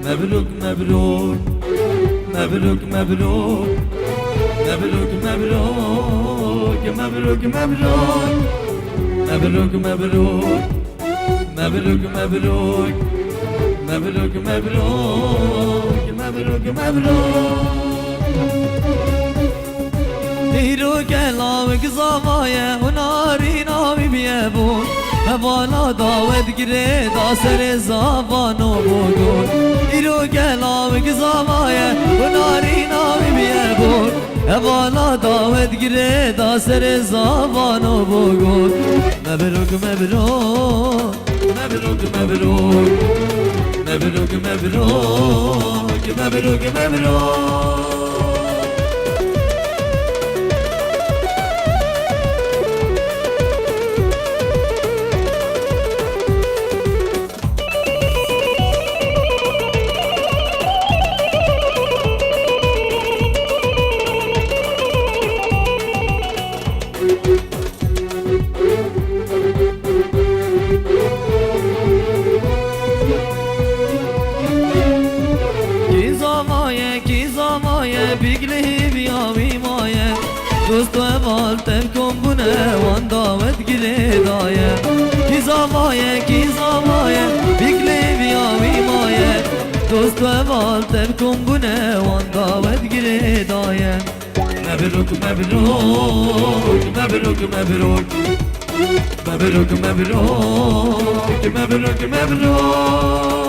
مبروك مبروك مبروك مبروك مبروك مبروك مبروك مبروك مبروك مبروك مبروك مبروك مبروك مبروك مبروك مبروك دیرو کلاوک زمایه هناری نامی بیابون هوالا داود گره دا سر زبانو بگون دیرو کلاوک زمایه هناری نامی بیابون هوالا داود گره دا سر زبانو بگون مبروک مبروک مبروک مبروک مبروک مبروک مبروک مبروک بيقلي بيامي مايه دوست اول تنكم بنا وان داود گره دايه کی زمايه بيقلي بيامي مايه دوست اول تنكم بنا وان داود گره دايه مبروك مبروك مبروك مبروك مبروك مبروك مبروك مبروك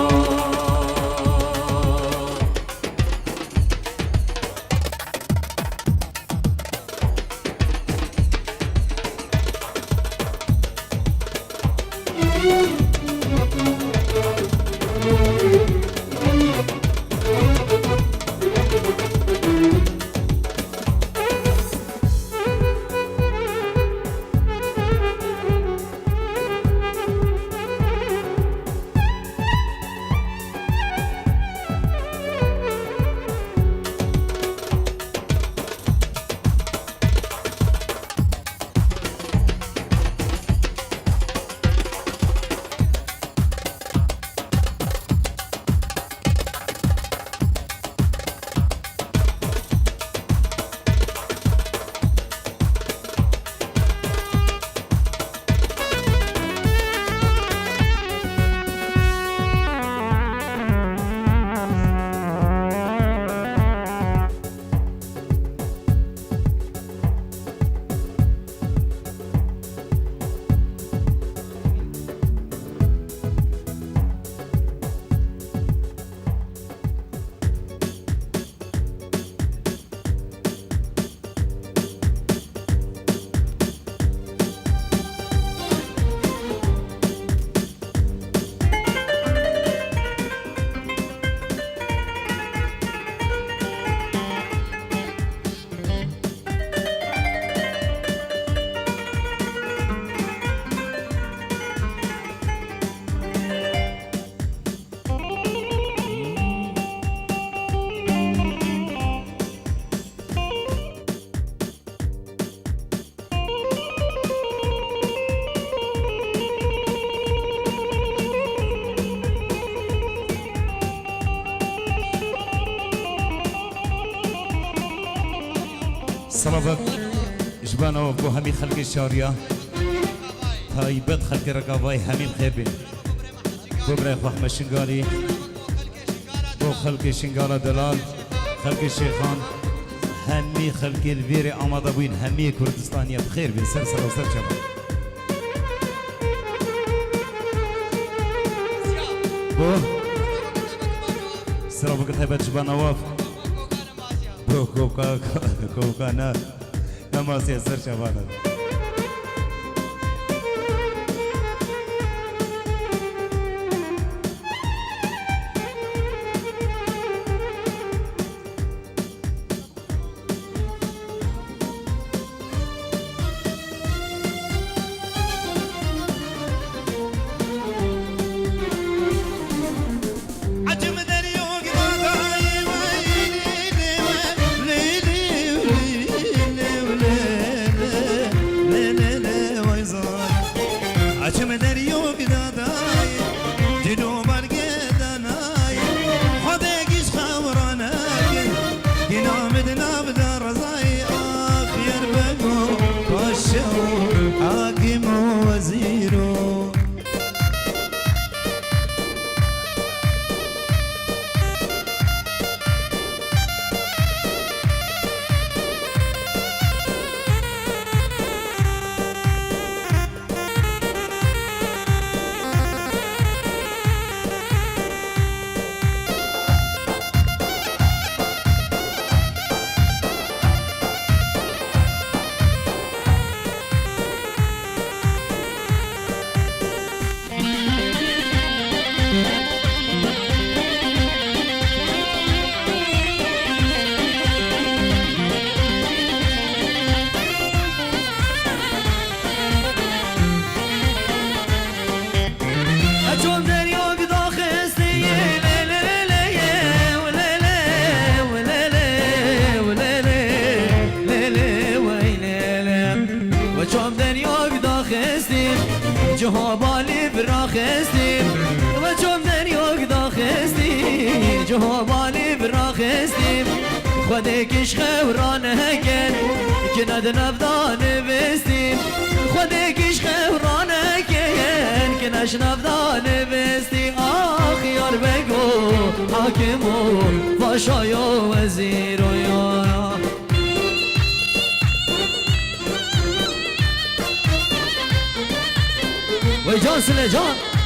صلبت جبانو بو همي خلق الشارية تايبت خلق رقاباي همي الخيبين بو براي خواه مشنگالي بو خلق شنگالا دلال خلق الشيخان همي خلق الفيري آماده بوين همي كردستانية بخير بين سر سر و سر شباب بو صلبت هبت جبانو واف كوكا نا كما سيسر شبانا جهابالي براخستين وجم دنيوك داخستين جهابالي براخستين خودك عشق وران هكن كند نفدان بستين خودك عشق وران هكن كنش نفدان بستين آخ یار بگو حاکم و پاشای و وزیر و یارا وی جان سله جان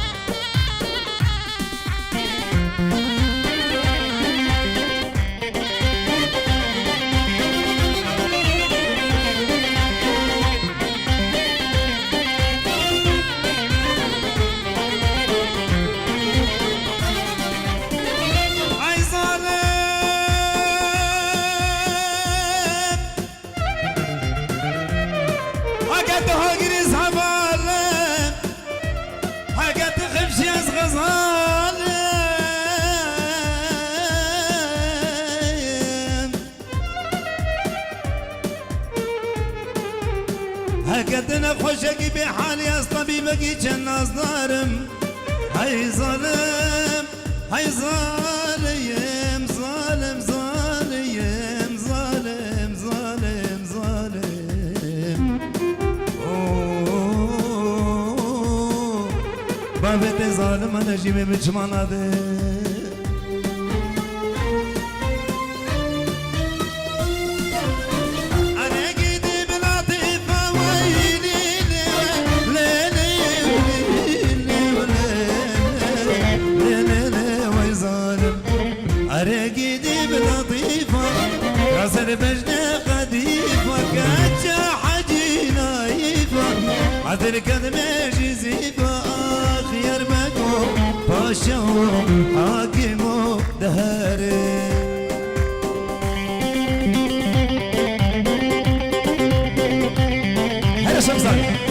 هكذا خوشك بحالي اصطبي بقي كان ناصدارم هاي ظالم هاي ظالم ظالم ظالم ظالم ظالم ظالم بابت ظالم انا جيبي بجمانا ده بجنة قديفة كاتشا حجي نايفة عذر كذمة جزيفة خيار مكو باشا حاكمو دهاري هلا شمسك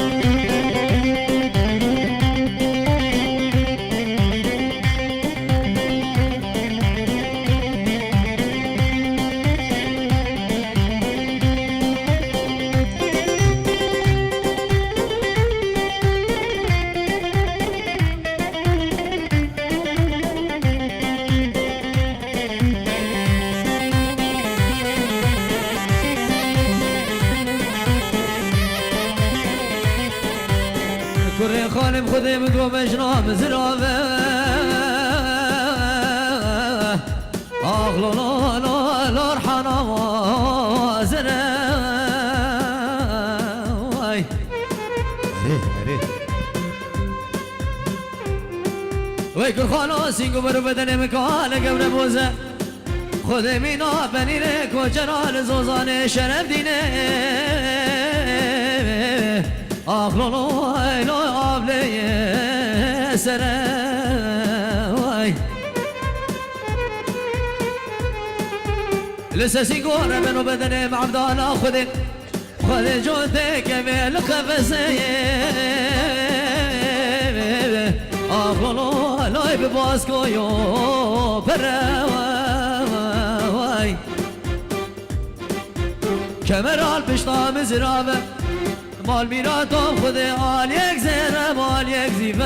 كوري خالم خذي بدو بجنام زرافة أغلو لا لا لا رحنا وزنا ويكون خلاص ينقو برو بدن مكان قبل موزة خذي مينا بنينك وجنال زوزان شرف دينك أخلو لا أبلي سراي لسه سيقور منو بدني معبدانا خذ جوتك بالخفسي أخلو لا بباسكو يو براي كمرال بشتا مزرابه مال میراتم خود آل یک زیره مال یک زیبه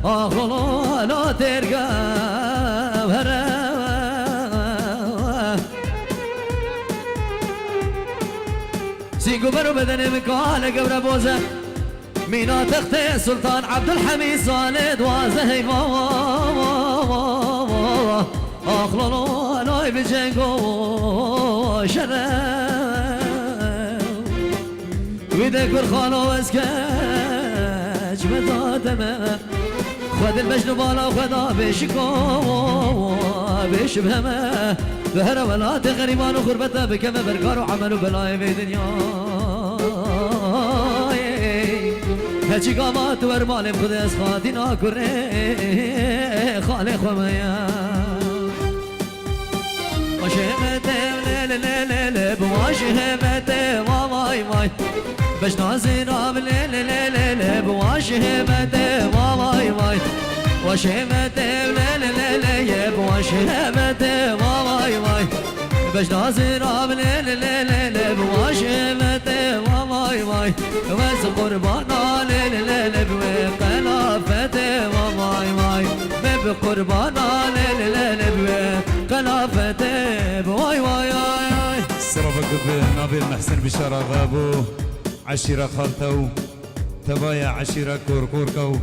آخلو لا ترگه هره سینگو برو بدن مکال قبر بوزه مینا تخت سلطان عبدالحمید صالد وازه آخلو لا بجنگو شره ويدك بالخانة واسكاج مدادمه خذ المجنو بالا وخذا بيشكو بيشبهمه بهرا ولا تغريبان وخربته بكم بركار وعملوا بلاي في دنيا هجي قامات ورمالي بخذ اسخاتنا كري خالي خميا وشهمته ليلة بواشهمته ماي ماي باش نازينا بليلة بواشهمته ماي ماي واشهمته بليلة بواشهمته ماي ماي باش نازينا بليلة بواشهمته ماي ماي واي وز قربانا ليل بقلافته واي واي بقربانا ليل بقلافته واي واي واي سرابك بنابل محسن بشارة غابو عشيرة خالتو تبايا عشيرة كوركوركو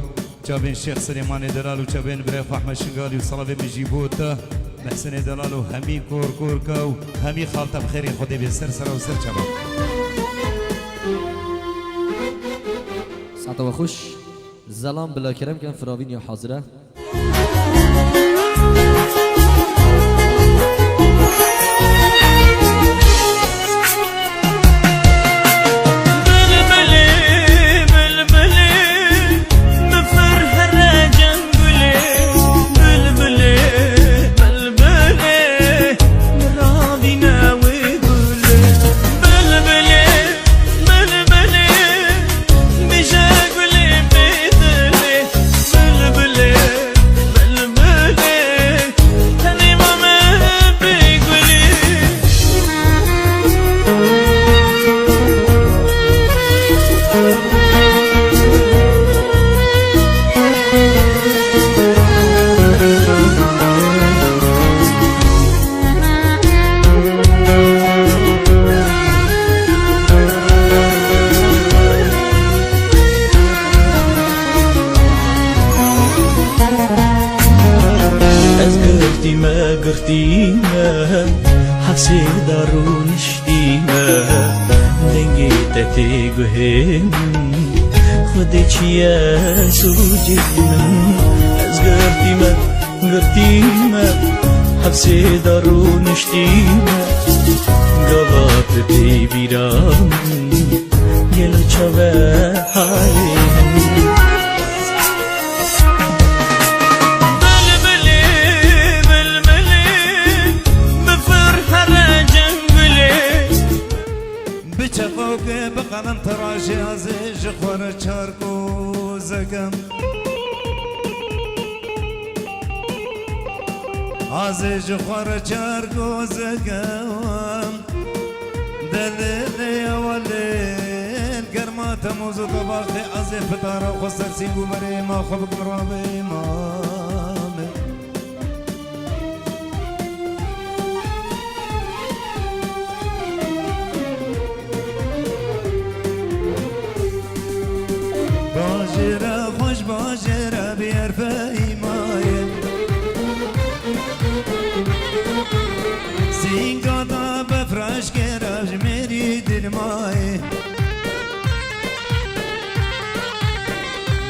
جابين شيخ سليمان دلال وجابين بريخ احمد شنقالي وصلابي مجيبوتا محسن دلال وهمي كوركوركو همي خالته بخير خدي بسرسره وسر شباب ساعة وخش زلام بلا كرم كان فراوين يا حاضرة قرتينا حفسي دارون شتينا دنجيتك قهين خديك يا سوجينا قرتينا حفسي دارون شتينا قبات بي بيرام يلو چوه حالين بقلم تراجي عزيز خوار چاركو زگم عزيز خوار چاركو زگم دليل وليل گرمات موزو طباخي عزيز فتارة وخسر سيبو بري ما خبك مروابي مامي باجرة خوش باجرة بيرفعي مايل سينقاطع بفرش كراج مريد الماي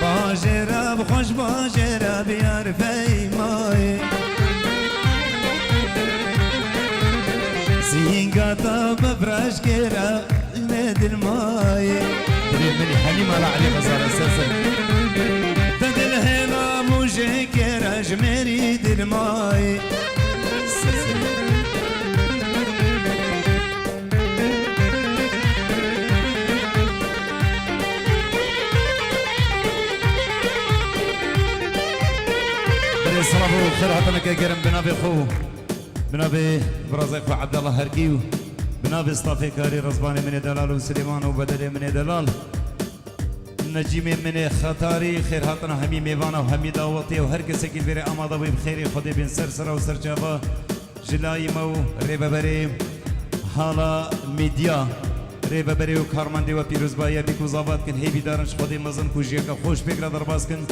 باجرة خوش باجرة بيرفعي مايل سينقاطع بفرش كراج مريد الماي مني حليمة علي غزال السلسل تدل هنا موجي كراج مريد الماي بدي صلابو خير عطنا كقرم بنابي خو بنابي برازق وعبد الله هرقيو بنابي اصطافي كاري رزباني من دلال وسليمان وبدلي من دلال نجيمي من خطاري خير هاتنا همي ميوانا وهمي داوطي وهر كسي كي بيري امادا بي بخيري خدي بين سرسرة وسرجابا جلاي مو ريبا بري حالا ميديا ريبا بري وكارماندي وبيروز بايا بيكو زابات كن هي بيدارنش خدي مزن كوجيكا خوش بكرا درباس كن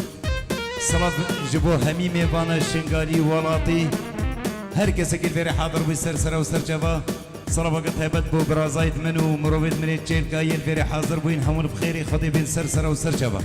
صلاة جبو همي ميوانا شنغالي ولاتي هر كسي كي بيري حاضر بي سرسرة وسرجابا صلاة وقت هبت بو برازايت منو مروبيت من الجيل كاين بيري حاضر بوين همون بخيري خدي بين سرسرة وسرجابا